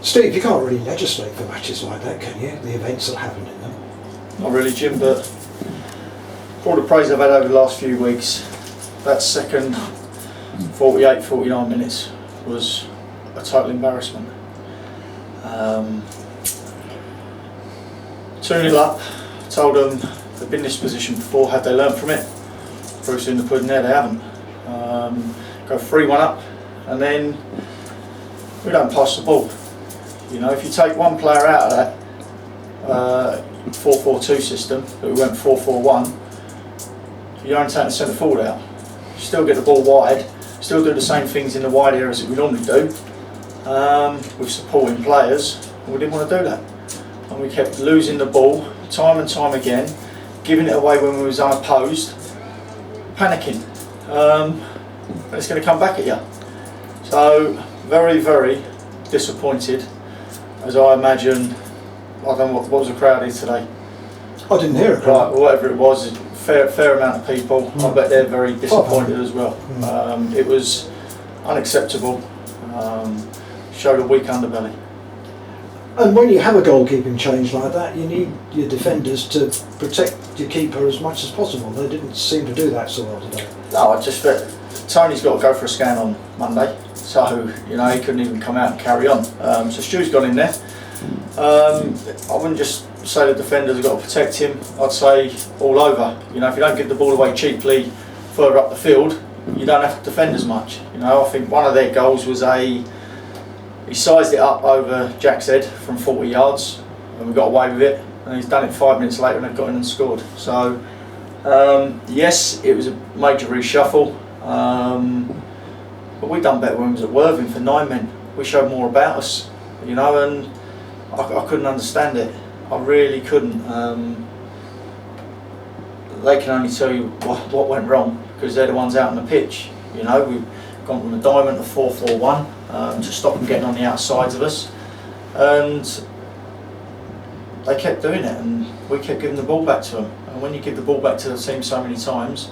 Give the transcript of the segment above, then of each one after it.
Steve, you can't really legislate for matches like that, can you? The events that happen in them. Not really, Jim, but for all the praise I've had over the last few weeks, that second 48, 49 minutes was a total embarrassment. 2-0 up, told them they've been in this position before, had they learnt from it? Proof's in the pudding there, they haven't. Go 3-1 up, and then we don't pass the ball. You know, if you take one player out of that 4-4-2 system, but we went 4-4-1, you only take the centre forward out. You still get the ball wide, still do the same things in the wide areas that we normally do, with supporting players, and we didn't want to do that. And we kept losing the ball time and time again, giving it away when we was unopposed, panicking. It's going to come back at you. So very, very disappointed, as I imagine. I don't know what was the crowd here today. I didn't hear a crowd. Right, whatever it was, fair amount of people. I bet they're very disappointed as well. It was unacceptable. Showed a weak underbelly. And when you have a goalkeeping change like that, you need your defenders to protect your keeper as much as possible. They didn't seem to do that so well today. No, I just felt Tony's got to go for a scan on Monday, so you know he couldn't even come out and carry on. So Stu's gone in there. I wouldn't just say the defenders have got to protect him. I'd say all over. You know, if you don't give the ball away cheaply further up the field, you don't have to defend as much. You know, I think one of their goals was he sized it up over Jack's head from 40 yards, and we got away with it. And he's done it 5 minutes later, and they've got in and scored. So yes, it was a major reshuffle, but we done better when we was at Worthing for 9 men. We showed more about us, you know, and I couldn't understand it. I really couldn't. They can only tell you what went wrong because they're the ones out on the pitch. You know, we've gone from a diamond to 4-4-1 to stop them getting on the outsides of us, and they kept doing it, and we kept giving the ball back to them. And when you give the ball back to the team so many times,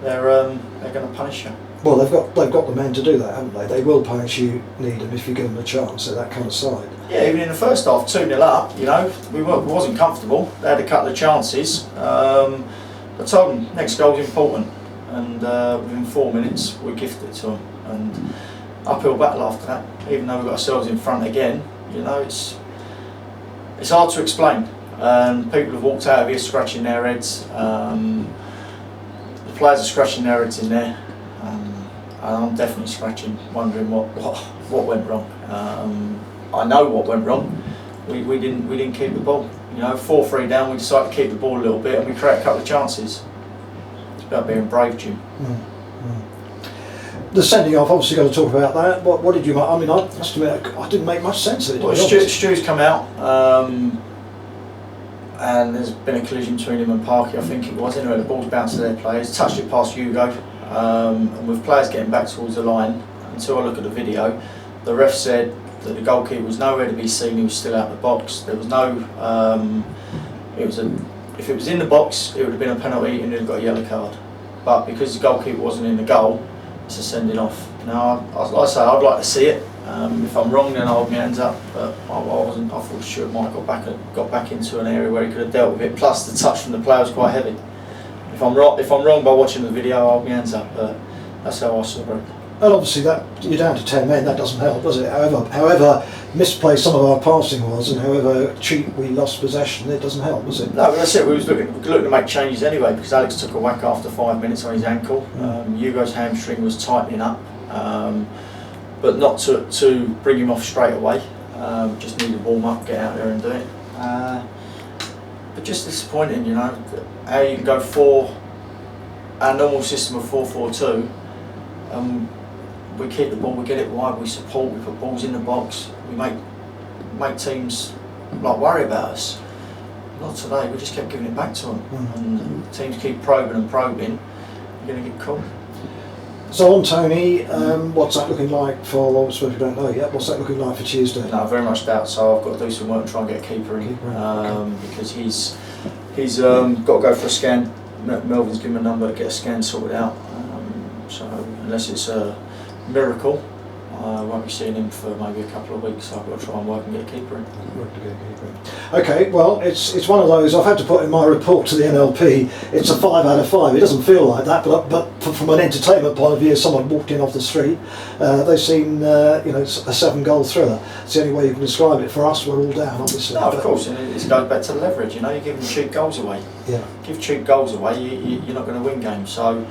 they're going to punish you. Well, they've got the men to do that, haven't they? They will punish you, NEEDHAM, if you give them a chance. They're that kind of side. Yeah, even in the first half, 2-0 up, you know, we wasn't comfortable. They had a couple of chances. I told them next goal's important, and within 4 minutes we gifted it to them. And uphill battle after that. Even though we got ourselves in front again, you know, it's hard to explain. People have walked out of here scratching their heads. The players are scratching their heads in there. And I'm definitely scratching, wondering what went wrong. I know what went wrong. We didn't keep the ball. You know, 4-3 down, we decided to keep the ball a little bit, and we created a couple of chances. It's about being brave, Jim. The sending off, obviously got to talk about that. What did you? I mean, I must admit, I didn't make much sense of it. Well, Stu's come out, and there's been a collision between him and Parky, I think it was. Anyway, the ball's bounced to their players, touched it past Hugo, and with players getting back towards the line, until I look at the video, the ref said that the goalkeeper was nowhere to be seen. He was still out of the box. There was no. If it was in the box, it would have been a penalty, and he'd have got a yellow card. But because the goalkeeper wasn't in the goal, it's a sending off. Now, like I say, I'd like to see it. If I'm wrong, then I'll hold my hands up. But I wasn't. I thought Stuart might have got back into an area where he could have dealt with it. Plus, the touch from the player was quite heavy. If I'm wrong by watching the video, I'll hold my hands up. But that's how I saw it. And obviously, that you're down to 10 men. That doesn't help, does it? However misplaced some of our passing was, and however cheap we lost possession, it doesn't help, does it? No, but that's it. We was looking to make changes anyway, because Alex took a whack after 5 minutes on his ankle. Hugo's hamstring was tightening up, but not to bring him off straight away. Just need to warm up, get out there and do it. But just disappointing, you know, how you can go for our normal system of 4-4-2. We keep the ball, we get it wide, we support, we put balls in the box, we make teams like worry about us. Not today, we just kept giving it back to them, and teams keep probing and probing, you're going to get caught. So on Tony, what's that looking like for, I suppose we don't know yet, what's that looking like for Tuesday? No, very much doubt, so I've got to do some work and try and get a keeper in, because he's got to go for a scan. Melvin's given him a number to get a scan sorted out, so unless it's a miracle, I won't be seeing him for maybe a couple of weeks, so I've got to try and work and get a keeper in. Okay, well, it's one of those. I've had to put in my report to the NLP. It's a 5 out of 5. It doesn't feel like that, but from an entertainment point of view, if someone walked in off the street, they've seen it's a 7-goal thriller. It's the only way you can describe it. For us, we're all down, obviously. No, of course, and it goes back to the leverage. You're giving cheap goals away. Yeah. Give cheap goals away, you're not going to win games. So.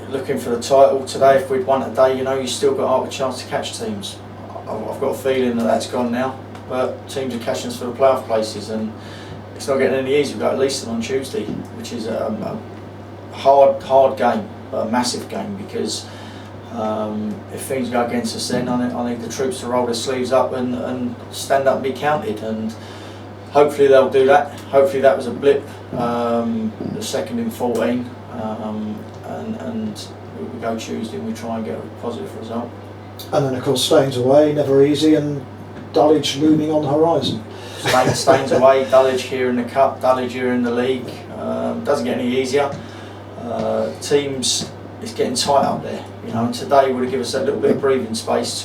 Looking for the title today, if we'd won today, you still got half a chance to catch teams. I've got a feeling that that's gone now, but teams are catching us for the playoff places, and it's not getting any easier. We've got Leiston on Tuesday, which is a hard game, but a massive game, because if things go against us then, I need the troops to roll their sleeves up and stand up and be counted, and hopefully they'll do that. Hopefully that was a blip, the second in 14. And we go Tuesday and we try and get a positive result. And then of course Staines away, never easy, and Dulwich looming on the horizon. Staines away, Dulwich here in the Cup, Dulwich here in the league. Doesn't get any easier. Teams, it's getting tight up there. And today would have given us a little bit of breathing space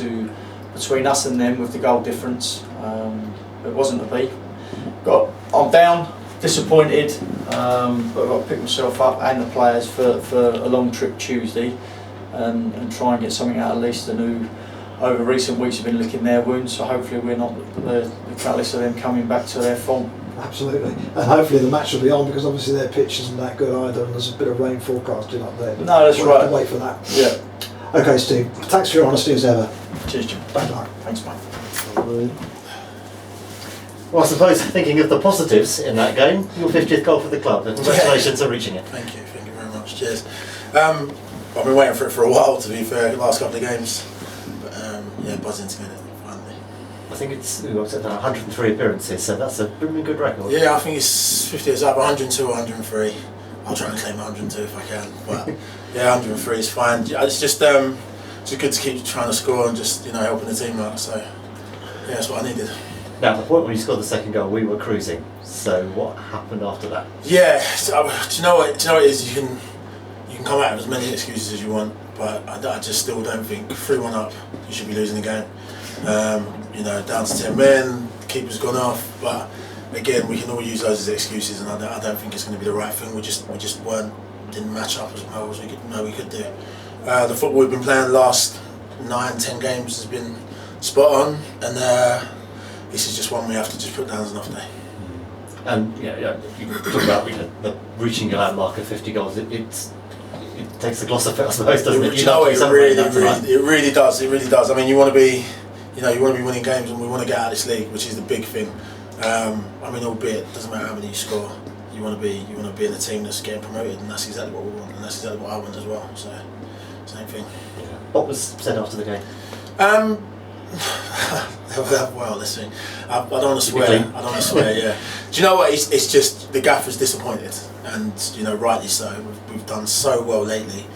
between us and them with the goal difference. It wasn't to be. I'm down. Disappointed, but I've got to pick myself up and the players for a long trip Tuesday and try and get something out of Leiston, who over recent weeks have been licking their wounds, so hopefully we're not the catalyst of them coming back to their form. Absolutely, and hopefully the match will be on, because obviously their pitch isn't that good either, and there's a bit of rain forecasting up there. No, that's we'll right. Have to wait for that. Yeah. Okay, Steve, thanks for your honesty as ever. Cheers, Jim. Bad luck. Thanks, mate. Well, I suppose, thinking of the positives in that game, your 50th goal for the club, and congratulations on reaching it. Thank you very much, cheers. I've been waiting for it for a while, to be fair, the last couple of games, but buzzing to get it, finally. I think it's 103 appearances, so that's a pretty good record. Yeah, I think it's 50, it's up 102 or 103. I'll try and claim 102 if I can, but yeah, 103 is fine. It's just good to keep trying to score and just helping the team out, so yeah, that's what I needed. Now, at the point when you scored the second goal, we were cruising. So what happened after that? Yeah, do you know what it is? You can come out with as many excuses as you want, but I just still don't think 3-1 up, you should be losing the game. Down to 10 men, the keeper's gone off, but again, we can all use those as excuses, and I don't think it's going to be the right thing. We just didn't match up as well as we could do. The football we've been playing the last 9-10 games has been spot on, and this is just one we have to just put down as an off day. And you talk about reaching your landmark of 50 goals. It takes the gloss off it, I suppose, doesn't it? It really does. I mean, you want to be winning games, and we want to get out of this league, which is the big thing. Albeit it doesn't matter how many you score. You want to be in a team that's getting promoted, and that's exactly what we want, and that's exactly what I want as well. So, same thing. Yeah. What was said after the game? Well, listen, I don't want to swear. Yeah. Do you know what? It's just the gaffer's disappointed, and rightly so. We've done so well lately.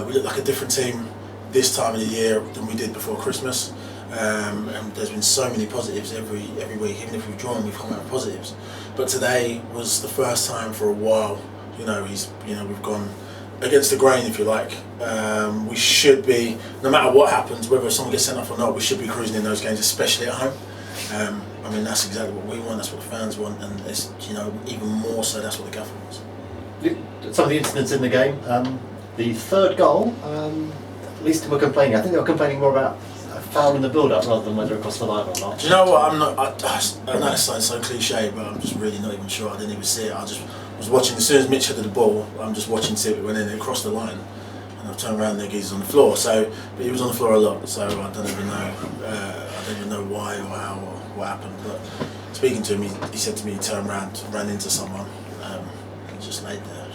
We look like a different team this time of the year than we did before Christmas. And there's been so many positives every week. Even if we've drawn, we've come out with positives. But today was the first time for a while. We've gone against the grain, if you like. We should be, no matter what happens, whether someone gets sent off or not, we should be cruising in those games, especially at home. That's exactly what we want, that's what the fans want, and it's, even more so, that's what the gaffer wants. Some of the incidents in the game, the third goal, at least we're complaining. I think they were complaining more about a foul in the build-up rather than whether it crossed the line or not. Do you know what? I know it sounds so cliche, but I'm just really not even sure. I didn't even see it. I was watching, as soon as Mitch headed the ball, I'm just watching to see if it went in and it crossed the line. And I've turned around and the geezer's on the floor. But he was on the floor a lot, so I don't even know why or how or what happened. But speaking to him, he said to me he turned around, ran into someone, and just laid there.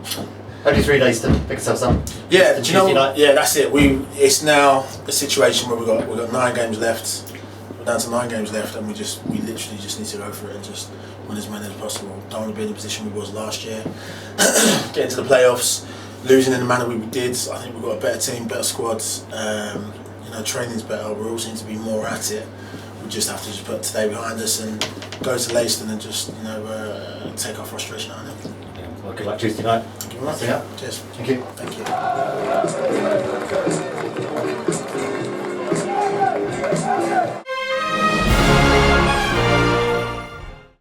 So, Only 3 days to pick ourselves up. Yeah, do you know? Night. Yeah, that's it. It's now a situation where we've got 9 games left. We're down to 9 games left, and we literally just need to go for it and just win as many as possible. Don't want to be in the position we was last year. Get into the playoffs, losing in the manner we did. I think we've got a better team, better squads. Training's better. We all seem to be more at it. We just have to just put today behind us and go to Leiston and just take our frustration out of them. Yeah, well, good luck Tuesday night. Well, that's it. Cheers. Thank you. Thank you.